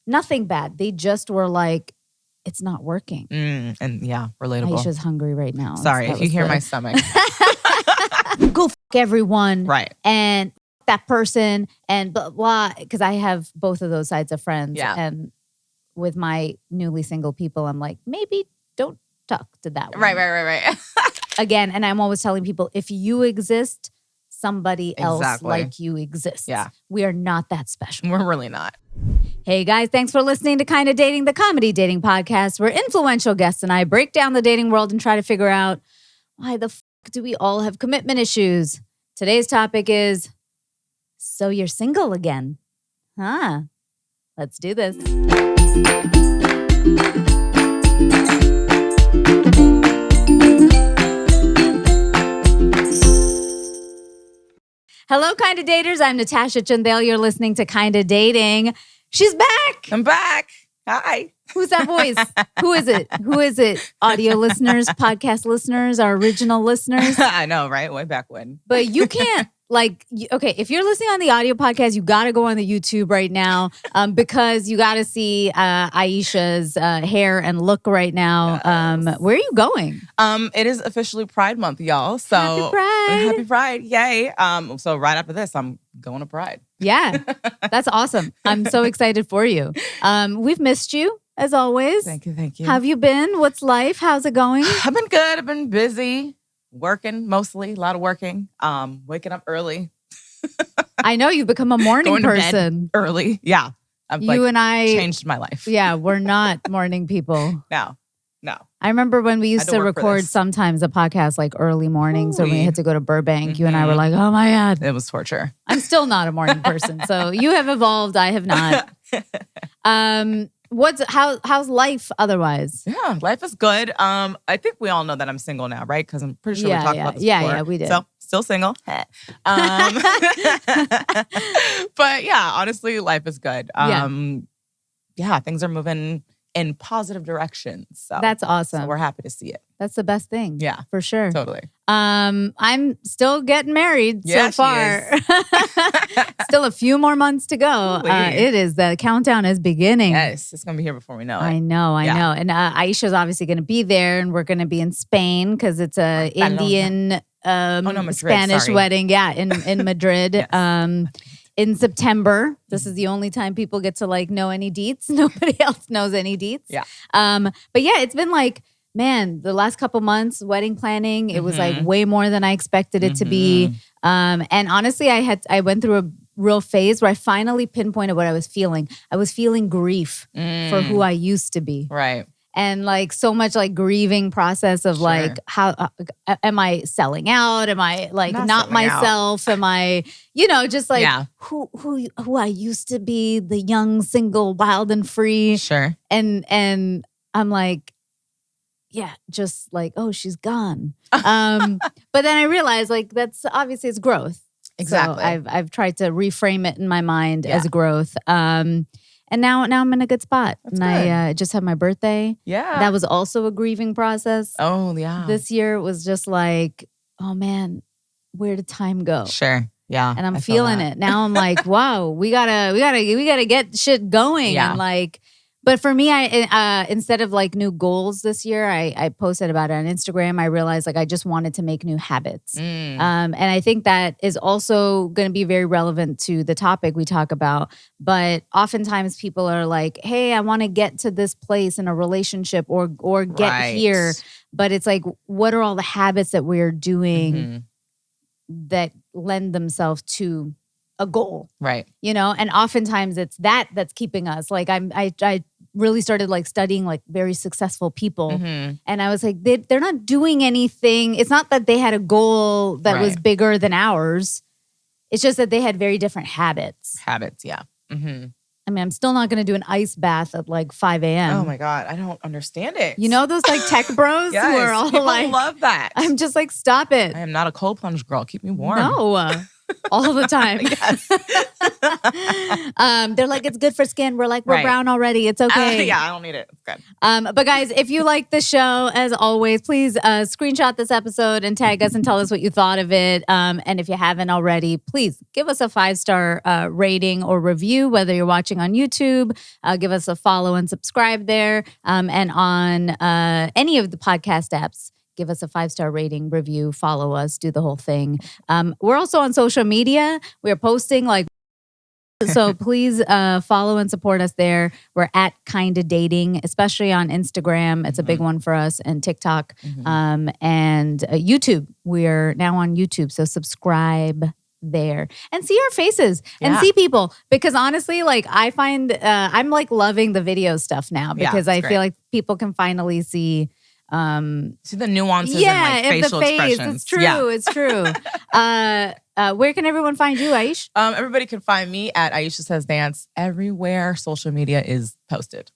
nothing bad. They just were like, it's not working. And yeah, relatable. Aisha's hungry right now. Sorry, if you hear my stomach. Go everyone. Right. And that person and blah, blah. Because I have both of those sides of friends. Yeah. And with my newly single people, I'm like, maybe don't talk to that one. Right. Again, and I'm always telling people, if you exist, somebody else like you exists. Yeah. We are not that special. We're really not. Hey guys, thanks for listening to Kinda Dating, the comedy dating podcast where influential guests and I break down the dating world and try to figure out why the do we all have commitment issues. Today's topic is, so you're single again. Huh? Let's do this. Hello, Kinda Daters. I'm Natasha Chandel. You're listening to Kinda Dating. She's back. I'm back. Hi. Who's that voice? Who is it? Who is it? Audio listeners, podcast listeners, our original listeners. I know, right? Way back when. But you can't, okay, if you're listening on the audio podcast, you got to go on the YouTube right now because you got to see Aisha's hair and look right now. Yes. Where are you going? It is officially Pride Month, y'all. So Happy Pride. Happy Pride. Yay. So right after this, I'm going to Pride. Yeah, that's awesome. I'm so excited for you. We've missed you, as always. Thank you. How have you been? What's life? How's it going? I've been good. I've been busy. Working mostly, a lot of working. Waking up early. I know you've become a morning Going to person. bed early. Yeah. You and I changed my life. Yeah, we're not morning people. No. I remember when we used to record sometimes a podcast like early mornings or when we had to go to Burbank, you and I were like, oh my God. It was torture. I'm still not a morning person. So you have evolved. I have not. How's life otherwise? Yeah, life is good. I think we all know that I'm single now, right? Because I'm pretty sure we talked about this before. Yeah, we did. So still single. But yeah, honestly, life is good. Yeah, things are moving in positive directions. So that's awesome. So we're happy to see it. That's the best thing. Yeah, for sure. Totally. I'm still getting married so far. Still a few more months to go. The countdown is beginning. Yes, it's gonna be here before we know it. I know. And Aisha's obviously gonna be there, and we're gonna be in Spain because it's a Indian Madrid, Spanish wedding. Yeah, in Madrid. Yes. In September. This is the only time people get to know any deets. Nobody else knows any deets. Yeah. But yeah, it's been the last couple months, wedding planning, it was way more than I expected it to be. And honestly, I went through a real phase where I finally pinpointed what I was feeling. I was feeling grief for who I used to be. Right. And so much grieving process of how am I selling out? Am I not myself? Am I, just who I used to be, the young, single, wild and free. Sure. And I'm oh, she's gone. But then I realized that's obviously it's growth. Exactly. So I've tried to reframe it in my mind as growth. And now I'm in a good spot. That's and good. I just had my birthday. Yeah. That was also a grieving process. Oh, yeah. This year was just oh man, where did time go? Sure. Yeah. And I'm feeling it. Now I'm wow, we gotta get shit going. Yeah. And but for me, I instead of new goals this year, I posted about it on Instagram. I realized I just wanted to make new habits. And I think that is also going to be very relevant to the topic we talk about. But oftentimes people are hey, I want to get to this place in a relationship or get here. But it's what are all the habits that we're doing that lend themselves to a goal? Right. And oftentimes it's that's keeping us. I really started studying very successful people. And I was they're not doing anything. It's not that they had a goal that was bigger than ours. It's just that they had very different habits. Yeah. I mean, I'm still not going to do an ice bath at 5 a.m. Oh my God. I don't understand it. Those tech bros yes, who are all people love that. I'm just stop it. I am not a cold plunge girl. Keep me warm. No. all the time. Yes. They're like, it's good for skin. We're like, we're Right. brown already. It's okay. Yeah, I don't need it. It's good. But guys, if you like the show, as always, please screenshot this episode and tag us and tell us what you thought of it. And if you haven't already, please give us a 5-star rating or review, whether you're watching on YouTube. Give us a follow and subscribe there. And on any of the podcast apps, give us a 5-star rating, review, follow us, do the whole thing. We're also on social media. We're posting like, so please follow and support us there. We're at Kinda Dating, especially on Instagram. It's a big one for us, and TikTok, and YouTube. We're now on YouTube, so subscribe there and see our faces and see people. Because honestly, like I find I'm like loving the video stuff now because I feel like people can finally see the nuances and like facial expressions. It's true. It's true. Where can everyone find you, Aish? Everybody can find me at Aisha Says Dance everywhere social media is posted.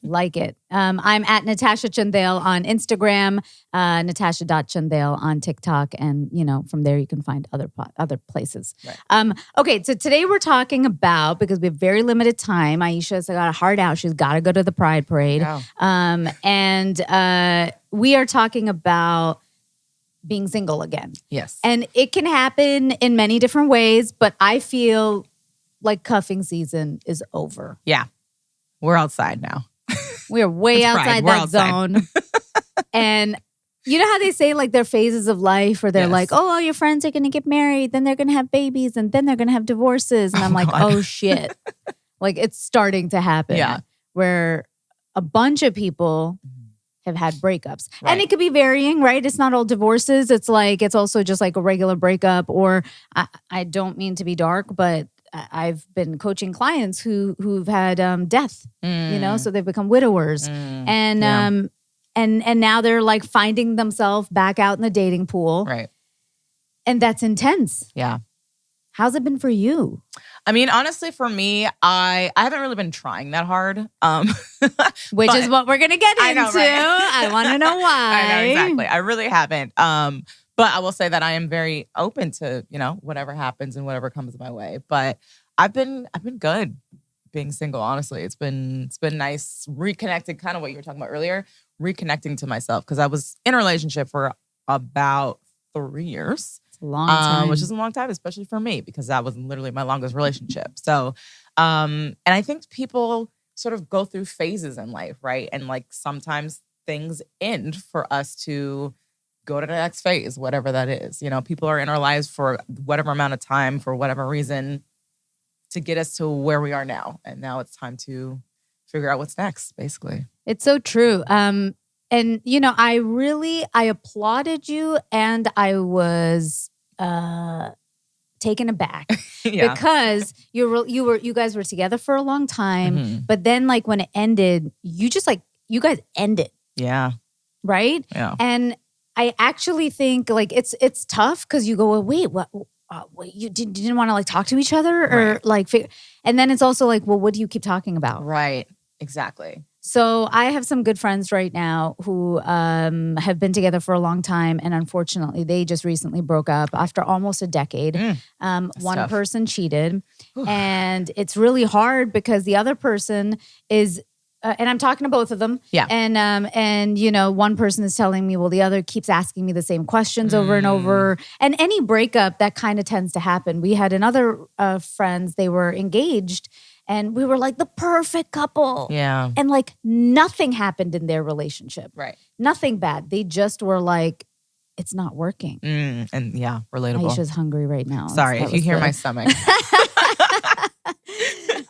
Like it. I'm at Natasha Chandel on Instagram, Natasha.Chandel on TikTok. And, from there you can find other places. Right. Okay, so today we're talking about, because we have very limited time, Aisha's got a heart out. She's got to go to the Pride Parade. Yeah. And we are talking about being single again. Yes. And it can happen in many different ways, but I feel like cuffing season is over. Yeah. We're outside now. We're way outside that zone. And you know how they say like there are phases of life where they're like, oh, all your friends are going to get married, then they're going to have babies, and then they're going to have divorces. And I'm like, oh shit. Like it's starting to happen. Yeah. Where a bunch of people have had breakups. Right. And it could be varying, right? It's not all divorces. It's like, it's also just like a regular breakup, or I don't mean to be dark, but I've been coaching clients who've had death, so they've become widowers, and now they're like finding themselves back out in the dating pool, right? And that's intense. Yeah. How's it been for you? I mean, honestly, for me, I haven't really been trying that hard, which is what we're gonna get into. I know, right? I want to know why. I know exactly. I really haven't. But I will say that I am very open to, whatever happens and whatever comes my way. But I've been good being single, honestly. It's been nice reconnecting, kind of what you were talking about earlier, reconnecting to myself. Because I was in a relationship for about 3 years. It's a long time. Which is a long time, especially for me, because that was literally my longest relationship. So, and I think people sort of go through phases in life, right? And like sometimes things end for us to go to the next phase, whatever that is. People are in our lives for whatever amount of time, for whatever reason, to get us to where we are now. And now it's time to figure out what's next, basically. It's so true. And, I applauded you, and I was taken aback because you guys were together for a long time, but then like when it ended, you guys ended. Yeah. Right? Yeah. And I actually think like it's tough because you go, well, wait, what you didn't want to like talk to each other or like and then it's also like, well, what do you keep talking about? Right. Exactly. So I have some good friends right now who have been together for a long time, and unfortunately they just recently broke up after almost a decade. One tough. person cheated. And it's really hard because the other person is and I'm talking to both of them. Yeah. And one person is telling me, well, the other keeps asking me the same questions over and over. And any breakup, that kind of tends to happen. We had another friends, they were engaged, and we were like the perfect couple. Yeah. And like nothing happened in their relationship. Right. Nothing bad. They just were like, it's not working. And yeah, relatable. Aisha's hungry right now. Sorry, if you hear my stomach.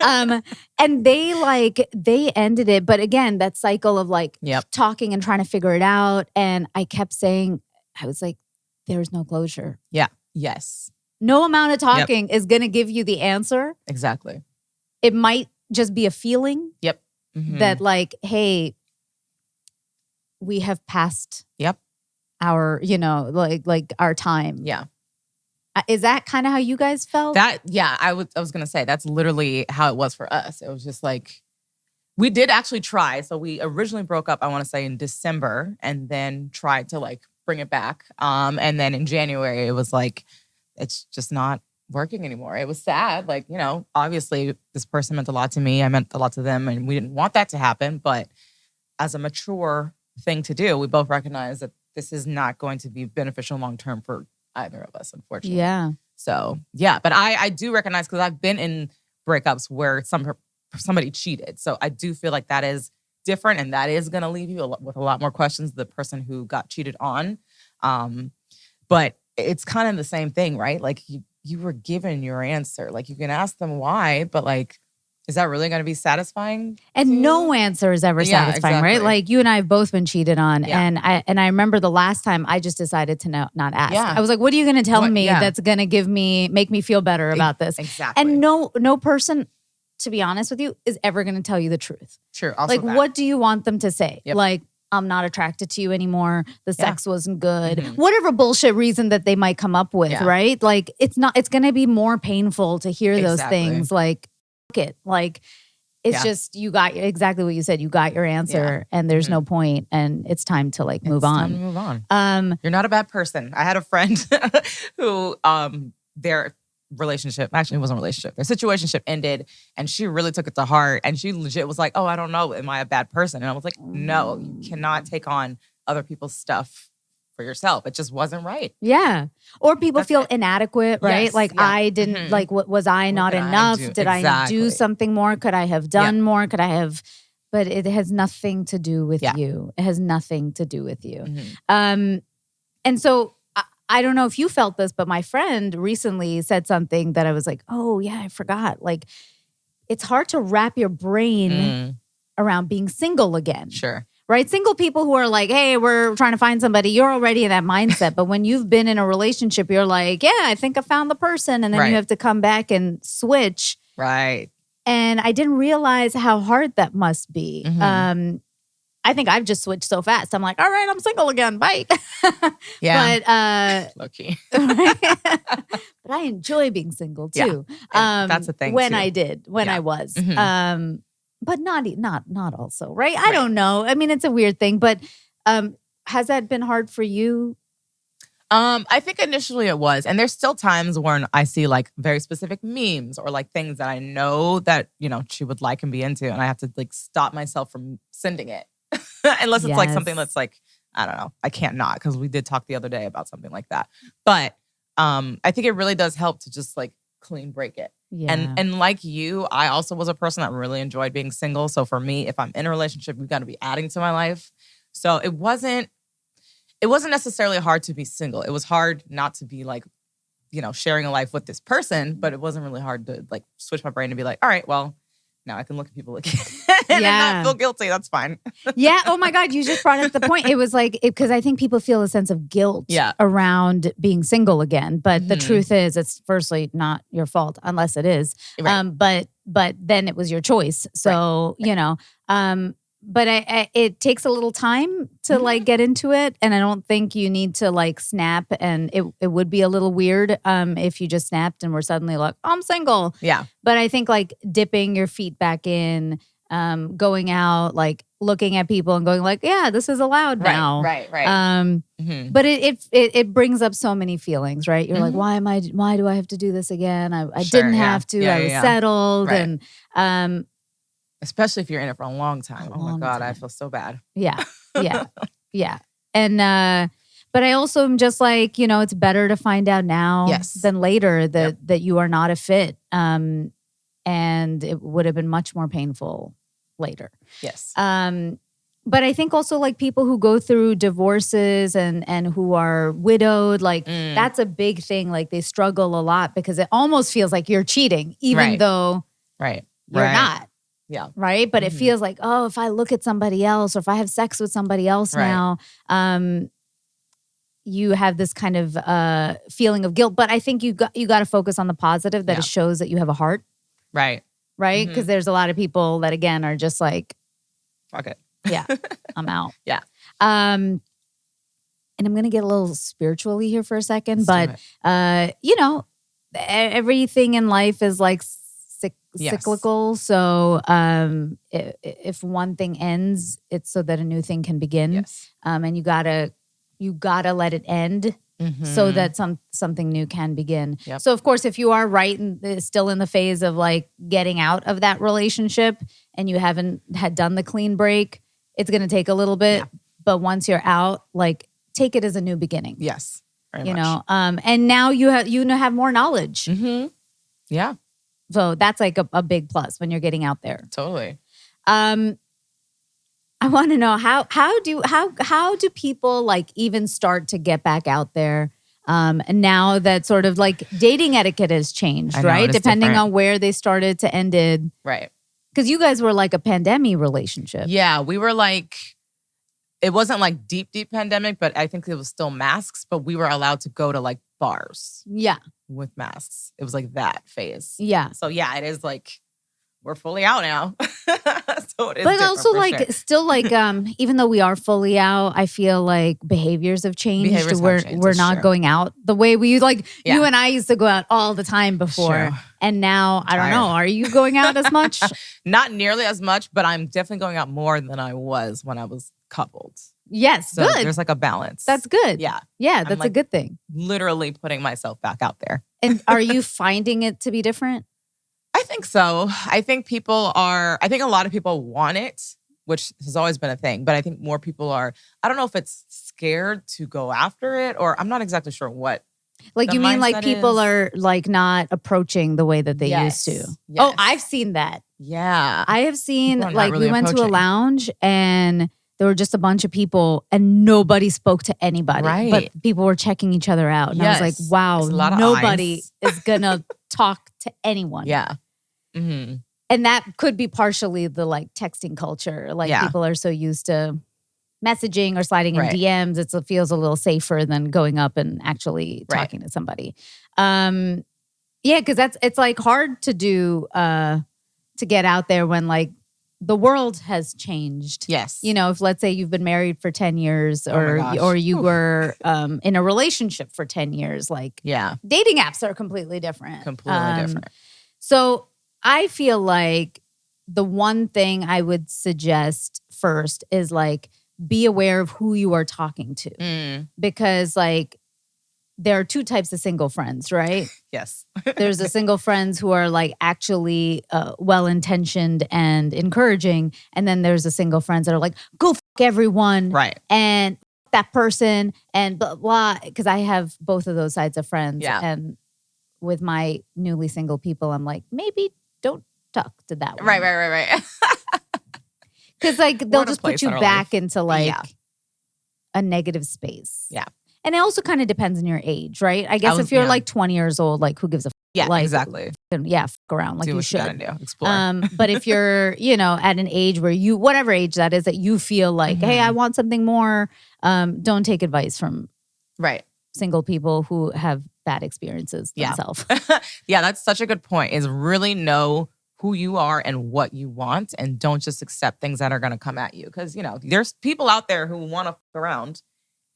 And they ended it. But again, that cycle of like talking and trying to figure it out. And I kept saying, I was like, there's no closure. Yeah. Yes. No amount of talking is going to give you the answer. Exactly. It might just be a feeling. Yep. That like, hey, we have passed our, like our time. Yeah. Is that kind of how you guys felt? I was going to say, that's literally how it was for us. It was just like, we did actually try. So we originally broke up, I want to say in December, and then tried to like bring it back. And then in January, it was like, it's just not working anymore. It was sad. Like, obviously this person meant a lot to me. I meant a lot to them, and we didn't want that to happen. But as a mature thing to do, we both recognize that this is not going to be beneficial long term for either of us, unfortunately. Yeah. So, yeah. But I do recognize, because I've been in breakups where somebody cheated. So I do feel like that is different, and that is going to leave you with a lot more questions, the person who got cheated on. But it's kind of the same thing, right? Like you were given your answer. Like, you can ask them why, but like, is that really going to be satisfying? And no answer is ever satisfying, exactly. right? Like, you and I have both been cheated on. Yeah. And I remember the last time I just decided to not ask. Yeah. I was like, what are you going to tell me that's going to make me feel better about this? Exactly. And no person, to be honest with you, is ever going to tell you the truth. True. Also like, what do you want them to say? Yep. Like, I'm not attracted to you anymore. The sex wasn't good. Whatever bullshit reason that they might come up with, right? Like, it's going to be more painful to hear those things. Like, fuck it. Like, it's just, you got exactly what you said. You got your answer, and there's no point, and it's time to like move on. Time to move on. You're not a bad person. I had a friend who their relationship, actually it wasn't a relationship, their situationship ended, and she really took it to heart, and she legit was like, oh, I don't know, am I a bad person? And I was like, no, you cannot take on other people's stuff for yourself. It just wasn't right. Yeah. Or people feel inadequate, right? Yes, like, I didn't, like, was I not enough? Did I do something more? Could I have done more? Could I have, but it has nothing to do with you. It has nothing to do with you. And so I don't know if you felt this, but my friend recently said something that I was like, oh yeah, I forgot. Like, it's hard to wrap your brain around being single again. Sure. Right? Single people who are like, hey, we're trying to find somebody, you're already in that mindset. But when you've been in a relationship, you're like, yeah, I think I found the person. And then you have to come back and switch. Right. And I didn't realize how hard that must be. I think I've just switched so fast. I'm like, all right, I'm single again. Bye. But lucky. But I enjoy being single too. That's the thing. When too. I did, when I was. But not also, right? I don't know. I mean, it's a weird thing, but has that been hard for you? I think initially it was. And there's still times when I see like very specific memes or like things that I know that, she would like and be into, and I have to like stop myself from sending it. Unless it's like something that's like, I don't know, I can't not, because we did talk the other day about something like that. But I think it really does help to just like clean break it. Yeah. And like you, I also was a person that really enjoyed being single. So for me, if I'm in a relationship, you've got to be adding to my life. So it wasn't necessarily hard to be single. It was hard not to be like, sharing a life with this person, but it wasn't really hard to like switch my brain and be like, all right, well, now I can look at people again and not feel guilty. That's fine. Yeah. Oh my God. You just brought up the point. It was like, because I think people feel a sense of guilt around being single again. But the truth is, it's firstly not your fault unless it is. Right. But then it was your choice. So, but it takes a little time to like get into it. And I don't think you need to like snap. And it would be a little weird if you just snapped and were suddenly like, oh, I'm single. Yeah. But I think like dipping your feet back in, going out, like looking at people and going like, yeah, this is allowed now. Right. But it brings up so many feelings, right? You're like, why do I have to do this again? I didn't have to. I was settled. Right. And especially if you're in it for a long time. Oh my God, I feel so bad. Yeah. And but I also am just like, it's better to find out now than later that you are not a fit. And it would have been much more painful later. Yes. But I think also like people who go through divorces and who are widowed, like that's a big thing. Like they struggle a lot because it almost feels like you're cheating, even though you're not. Yeah. Right. But it feels like, oh, if I look at somebody else or if I have sex with somebody else now, you have this kind of feeling of guilt. But I think you got to focus on the positive that it shows that you have a heart. Right. Right. Because there's a lot of people that, again, are just like, fuck it. Yeah, I'm out. Yeah. And I'm going to get a little spiritually here for a second. But, everything in life is like cyclical. So if one thing ends, it's so that a new thing can begin. Yes. And you gotta let it end so that something new can begin. Yep. So of course, if you are still in the phase of like getting out of that relationship and you haven't had done the clean break, it's going to take a little bit. Yeah. But once you're out, like take it as a new beginning. Yes. Very you much. know, and now you have more knowledge. Mm-hmm. Yeah. So that's like a big plus when you're getting out there. Totally. I want to know how do people like even start to get back out there? And now that sort of like dating etiquette has changed, right? Depending on where they started to ended. Right. Because you guys were like a pandemic relationship. Yeah, we were like, it wasn't like deep pandemic, but I think it was still masks, but we were allowed to go to like bars. Yeah. With masks. It was like that phase. Yeah. So yeah, it is like, we're fully out now. So it is. But also like, sure. still like, even though we are fully out, I feel like behaviors have changed. We're not going out the way we used. Like you and I used to go out all the time before. And now, I don't know, are you going out as much? Not nearly as much, but I'm definitely going out more than I was when I was coupled. Yes, so good. There's like a balance. That's good. Yeah. Yeah, that's like a good thing. Literally putting myself back out there. And are you finding it to be different? I think so. I think a lot of people want it, which has always been a thing, but I think more people are, I don't know if it's scared to go after it, or I'm not exactly sure what. Like you mean like people are like not approaching the way that they used to? Yes. Oh, I've seen that. Yeah. I have seen like really we went to a approaching. lounge and there were just a bunch of people and nobody spoke to anybody. Right. But people were checking each other out. And I was like, wow, There's a lot of nobody eyes. is going to talk to anyone. Yeah. Mm-hmm. And that could be partially the like texting culture. Like people are so used to messaging or sliding in DMs. It feels a little safer than going up and actually talking to somebody. Yeah, because it's like hard to do to get out there when like the world has changed. Yes. You know, if let's say you've been married for 10 years or you were in a relationship for 10 years, like dating apps are completely different. Completely different. So I feel like the one thing I would suggest first is like be aware of who you are talking to. Because like there are two types of single friends, right? Yes. There's the single friends who are like actually well-intentioned and encouraging. And then there's the single friends that are like, go fuck everyone. Right. And that person and blah, blah. Because I have both of those sides of friends. Yeah. And with my newly single people, I'm like, maybe don't talk to that one. Right. Because like they'll just put you back into like a negative space. Yeah. And it also kind of depends on your age, right? I guess if you're like 20 years old, like who gives a fuck? Yeah, like, exactly. Fuck around like do you what should. You gotta do. Explore. But if you're, at an age where whatever age that is, that you feel like, hey, I want something more, don't take advice from single people who have bad experiences themselves. Yeah, that's such a good point, is really know who you are and what you want, and don't just accept things that are going to come at you. Because, there's people out there who want to fuck around,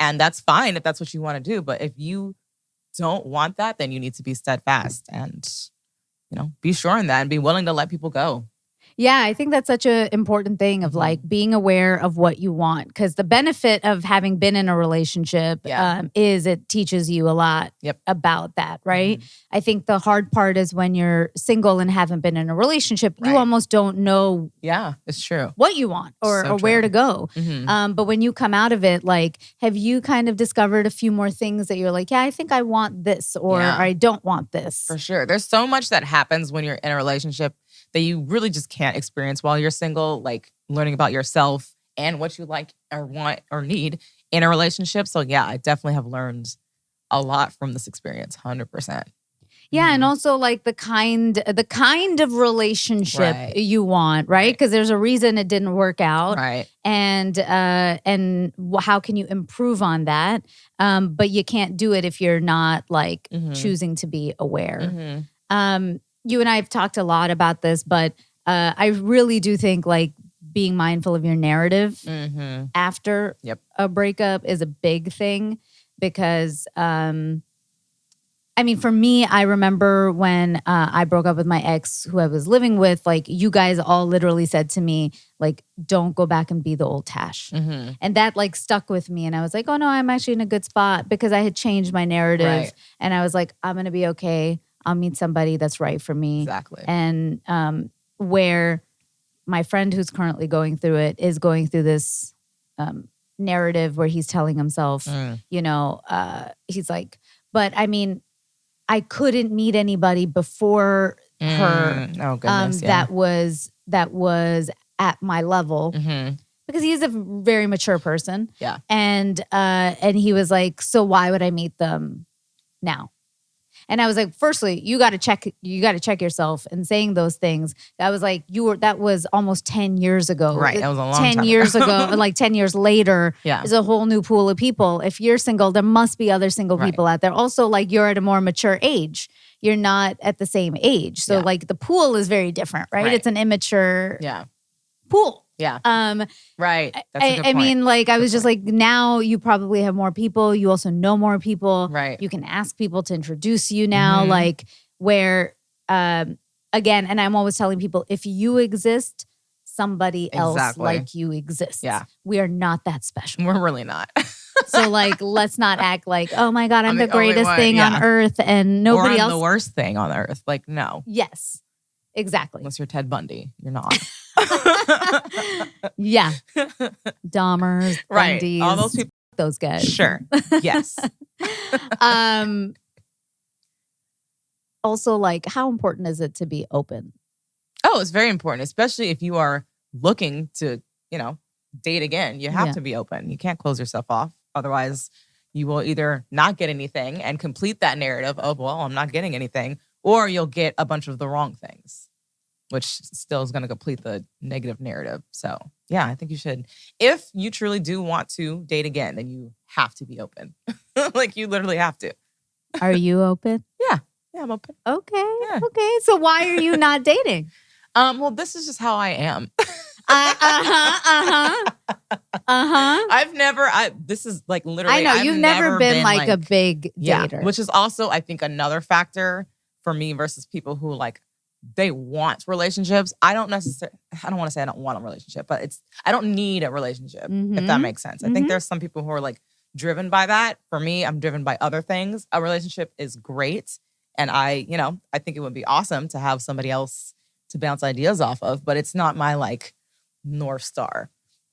and that's fine if that's what you want to do. But if you don't want that, then you need to be steadfast and, be sure in that and be willing to let people go. Yeah, I think that's such an important thing of like being aware of what you want. Because the benefit of having been in a relationship is it teaches you a lot about that, right? I think the hard part is when you're single and haven't been in a relationship, you almost don't know it's true. what you want or where to go. But when you come out of it, like, have you kind of discovered a few more things that you're like, yeah, I think I want this or I don't want this? For sure. There's so much that happens when you're in a relationship that you really just can't experience while you're single, like learning about yourself and what you like or want or need in a relationship. So yeah, I definitely have learned a lot from this experience, 100%. Yeah, and also like the kind of relationship you want, right? Because there's a reason it didn't work out, right? And how can you improve on that? But you can't do it if you're not like choosing to be aware. You and I have talked a lot about this, but I really do think like being mindful of your narrative after a breakup is a big thing because I mean, for me, I remember when I broke up with my ex who I was living with, like you guys all literally said to me, like, don't go back and be the old Tash. Mm-hmm. And that like stuck with me. And I was like, oh no, I'm actually in a good spot because I had changed my narrative. Right. And I was like, I'm going to be okay. I'll meet somebody that's right for me. Exactly. And where my friend who's currently going through it is going through this narrative where he's telling himself, you know, he's like, but I mean, I couldn't meet anybody before her Oh, goodness, yeah. that was at my level because he's a very mature person. Yeah. And he was like, so why would I meet them now? And I was like, firstly, you got to check yourself and saying those things. That was like, that was almost 10 years ago. Right. That was a long 10 time years ago. ago, like 10 years later, Yeah. is a whole new pool of people. If you're single, there must be other single people out there. Also, like you're at a more mature age. You're not at the same age. So like the pool is very different, right? It's an immature pool. Yeah. Right. That's a good point. I mean, like, I was just like, now you probably have more people. You also know more people. Right. You can ask people to introduce you now, like, where, again, and I'm always telling people, if you exist, somebody else like you exists. Yeah. We are not that special. We're really not. So, like, let's not act like, oh my God, I'm the greatest thing on earth and nobody else. Or I'm the worst thing on earth. Like, no. Yes. Exactly. Unless you're Ted Bundy. You're not. Yeah. Dahmers, right. Bundys, All those people. Those guys. Sure. Yes. Also, like, how important is it to be open? Oh, it's very important, especially if you are looking to, you know, date again. You have to be open. You can't close yourself off. Otherwise, you will either not get anything and complete that narrative of, well, I'm not getting anything, or you'll get a bunch of the wrong things, which still is going to complete the negative narrative. So, yeah, I think you should. If you truly do want to date again, then you have to be open. Like, you literally have to. Are you open? Yeah. Yeah, I'm open. Okay. Yeah. Okay. So why are you not dating? Well, this is just how I am. This is like literally. I know you've never been like a big dater. Which is also, I think, another factor for me versus people who like, they want relationships. I don't want to say I don't want a relationship, but I don't need a relationship, if that makes sense. I think there's some people who are like driven by that. For me, I'm driven by other things. A relationship is great. And I think it would be awesome to have somebody else to bounce ideas off of, but it's not my like North Star.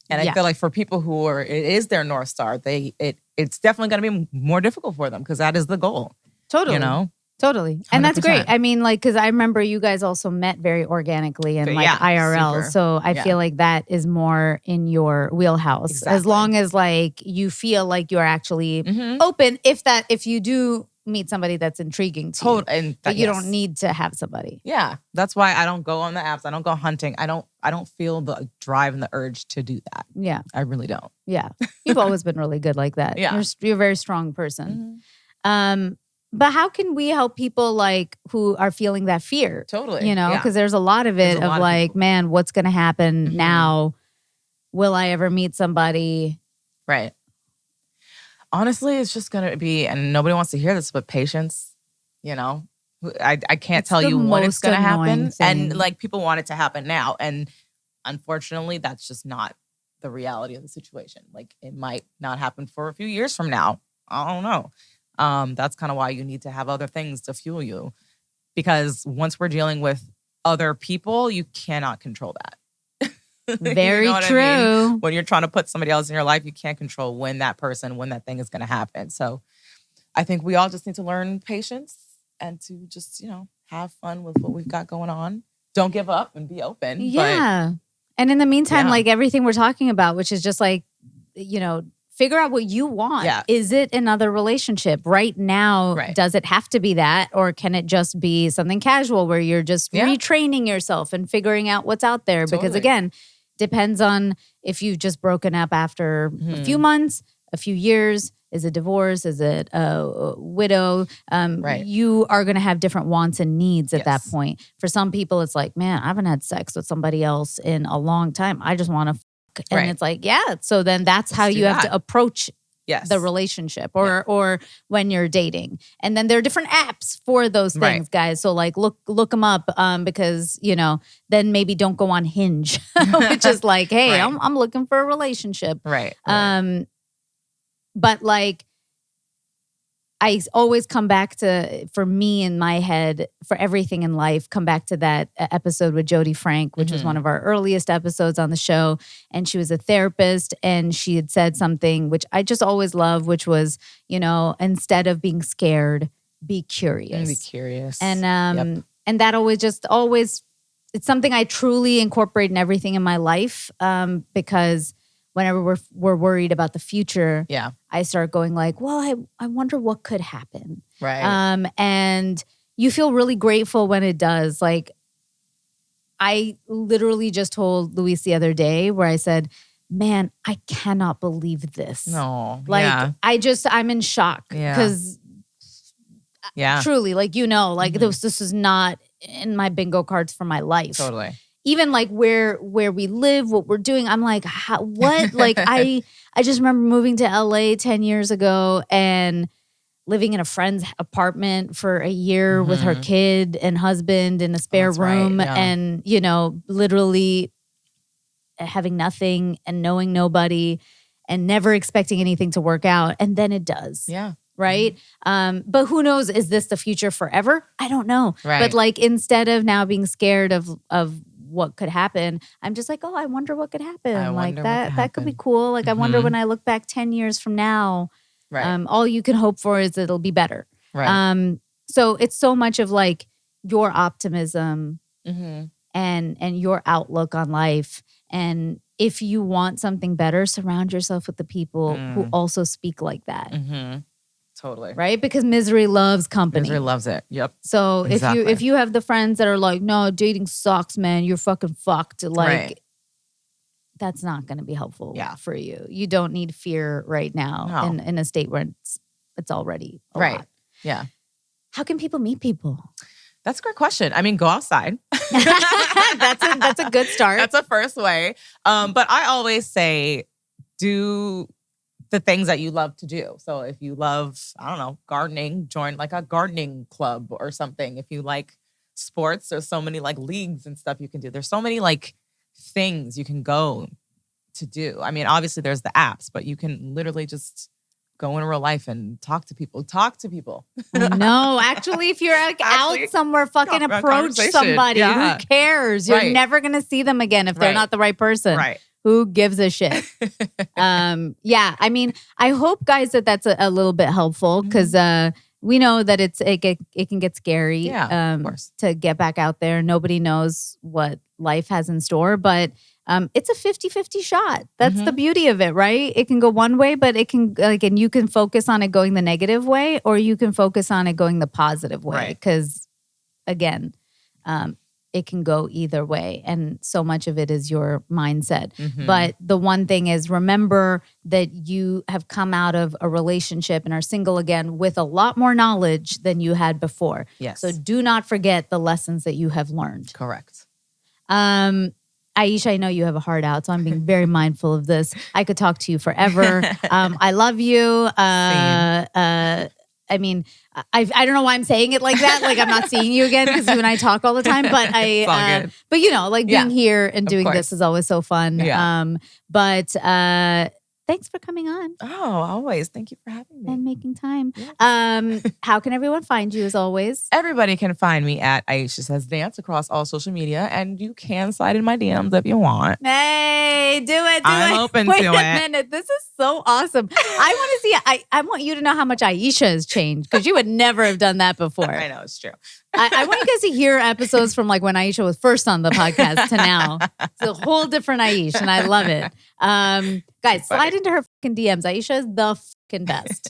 And I feel like for people who it is their North Star, it's definitely going to be more difficult for them because that is the goal. Totally. You know? Totally. 100%. And that's great. I mean, like, because I remember you guys also met very organically and like IRL. Super. So I feel like that is more in your wheelhouse. Exactly. As long as like you feel like you're actually open, if you do meet somebody that's intriguing to you. And but you don't need to have somebody. Yeah. That's why I don't go on the apps. I don't go hunting. I don't feel the drive and the urge to do that. Yeah. I really don't. Yeah. You've always been really good like that. Yeah. You're a very strong person. But how can we help people like who are feeling that fear? Totally. You know, because there's a lot of it of like, man, what's going to happen now? Will I ever meet somebody? Right. Honestly, it's just going to be, and nobody wants to hear this, but patience, you know, I can't tell you when it's going to happen. And like people want it to happen now. And unfortunately, that's just not the reality of the situation. Like it might not happen for a few years from now. I don't know. That's kind of why you need to have other things to fuel you. Because once we're dealing with other people, you cannot control that. Very you know true. I mean? When you're trying to put somebody else in your life, you can't control when that thing is going to happen. So I think we all just need to learn patience and to just, have fun with what we've got going on. Don't give up and be open. Yeah. And in the meantime, like everything we're talking about, which is just like, figure out what you want. Yeah. Is it another relationship right now? Right. Does it have to be that? Or can it just be something casual where you're just retraining yourself and figuring out what's out there? Totally. Because again, depends on if you've just broken up after a few months, a few years. Is it divorce? Is it a widow? Right. You are going to have different wants and needs at that point. For some people, it's like, man, I haven't had sex with somebody else in a long time. I just want to. And it's like, so then that's how you have to approach Yes. the relationship or when you're dating. And then there are different apps for those things, guys. So like look them up because, you know, then maybe don't go on Hinge, which is like, hey, I'm looking for a relationship. Right. But like, I always come back to, for me in my head, for everything in life, come back to that episode with Jodie Frank, which was one of our earliest episodes on the show. And she was a therapist and she had said something, which I just always love, which was, you know, instead of being scared, be curious. Be curious. And that always, it's something I truly incorporate in everything in my life because whenever we're worried about the future, I start going like, well, I wonder what could happen. Right. And you feel really grateful when it does. Like, I literally just told Luis the other day where I said, man, I cannot believe this. No. Like, I'm in shock because truly, like, you know, like this is not in my bingo cards for my life. Totally. Even like where we live, what we're doing, I'm like, what? Like I just remember moving to LA 10 years ago and living in a friend's apartment for a year with her kid and husband in a spare room and, you know, literally having nothing and knowing nobody and never expecting anything to work out. And then it does. Yeah. Right. But who knows, is this the future forever? I don't know. Right. But like, instead of now being scared of what could happen, I'm just like, oh, I wonder what could happen. Like that could be cool. Like I wonder when I look back 10 years from now, all you can hope for is it'll be better. Right. So it's so much of like your optimism and your outlook on life. And if you want something better, surround yourself with the people who also speak like that. Totally. Right? Because misery loves company. Misery loves it. Yep. So if you have the friends that are like, no, dating sucks, man, you're fucking fucked. Like, that's not going to be helpful for you. You don't need fear right now in a state where it's already a lot. Yeah. How can people meet people? That's a great question. I mean, go outside. That's a good start. That's a first way. But I always say, do the things that you love to do. So if you love, I don't know, gardening, join like a gardening club or something. If you like sports, there's so many like leagues and stuff you can do. There's so many like things you can go to do. I mean, obviously there's the apps, but you can literally just go in real life and talk to people. No, actually, if you're out somewhere, fucking approach somebody. Who cares? You're never going to see them again if they're not the right person. Right. Who gives a shit? I mean, I hope, guys, that's a little bit helpful because we know that it can get scary of course. To get back out there. Nobody knows what life has in store, but it's a 50-50 shot. That's the beauty of it, right? It can go one way, but it can, like, and you can focus on it going the negative way, or you can focus on it going the positive way. Because again, it can go either way. And so much of it is your mindset. But the one thing is, remember that you have come out of a relationship and are single again with a lot more knowledge than you had before. Yes. So do not forget the lessons that you have learned. Correct. Aisha, I know you have a heart out, so I'm being very mindful of this. I could talk to you forever. I love you. I mean, I don't know why I'm saying it like that. Like, I'm not seeing you again because you and I talk all the time. But but you know, like being here and doing this is always so fun. Yeah. Thanks for coming on. Oh, always. Thank you for having me. And making time. Yes. How can everyone find you as always? Everybody can find me at Aisha Says Dance across all social media. And you can slide in my DMs if you want. Hey, do it. I'm open Wait to a it. minute. This is so awesome. I want to see, I want you to know how much Aisha has changed because you would never have done that before. I know, it's true. I want you guys to hear episodes from like when Aisha was first on the podcast to now. It's a whole different Aisha, and I love it. Guys, slide into her fucking DMs. Aisha is the fucking best.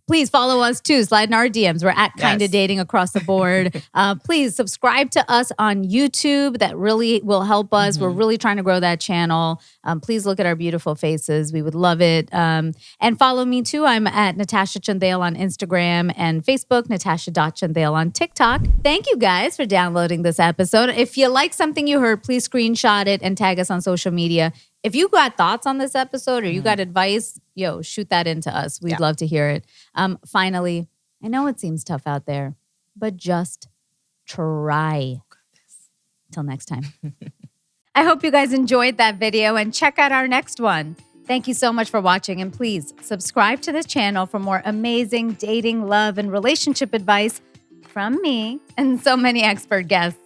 Please follow us too. Slide in our DMs. We're at Kinda Dating across the board. Please subscribe to us on YouTube. That really will help us. We're really trying to grow that channel. Please look at our beautiful faces. We would love it. And follow me too. I'm at Natasha Chandel on Instagram and Facebook, Natasha.Chandel on TikTok. Thank you guys for downloading this episode. If you like something you heard, please screenshot it and tag us on social media. if you got thoughts on this episode or you got advice, shoot that into us. We'd love to hear it. Finally, I know it seems tough out there, but just try. Till next time. I hope you guys enjoyed that video and check out our next one. Thank you so much for watching, and please subscribe to this channel for more amazing dating, love, and relationship advice from me and so many expert guests.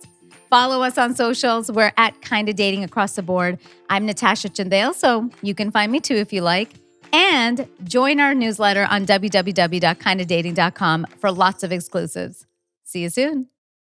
Follow us on socials. We're at Kinda Dating across the board. I'm Natasha Chandel, so you can find me too if you like. And join our newsletter on www.kindadating.com for lots of exclusives. See you soon.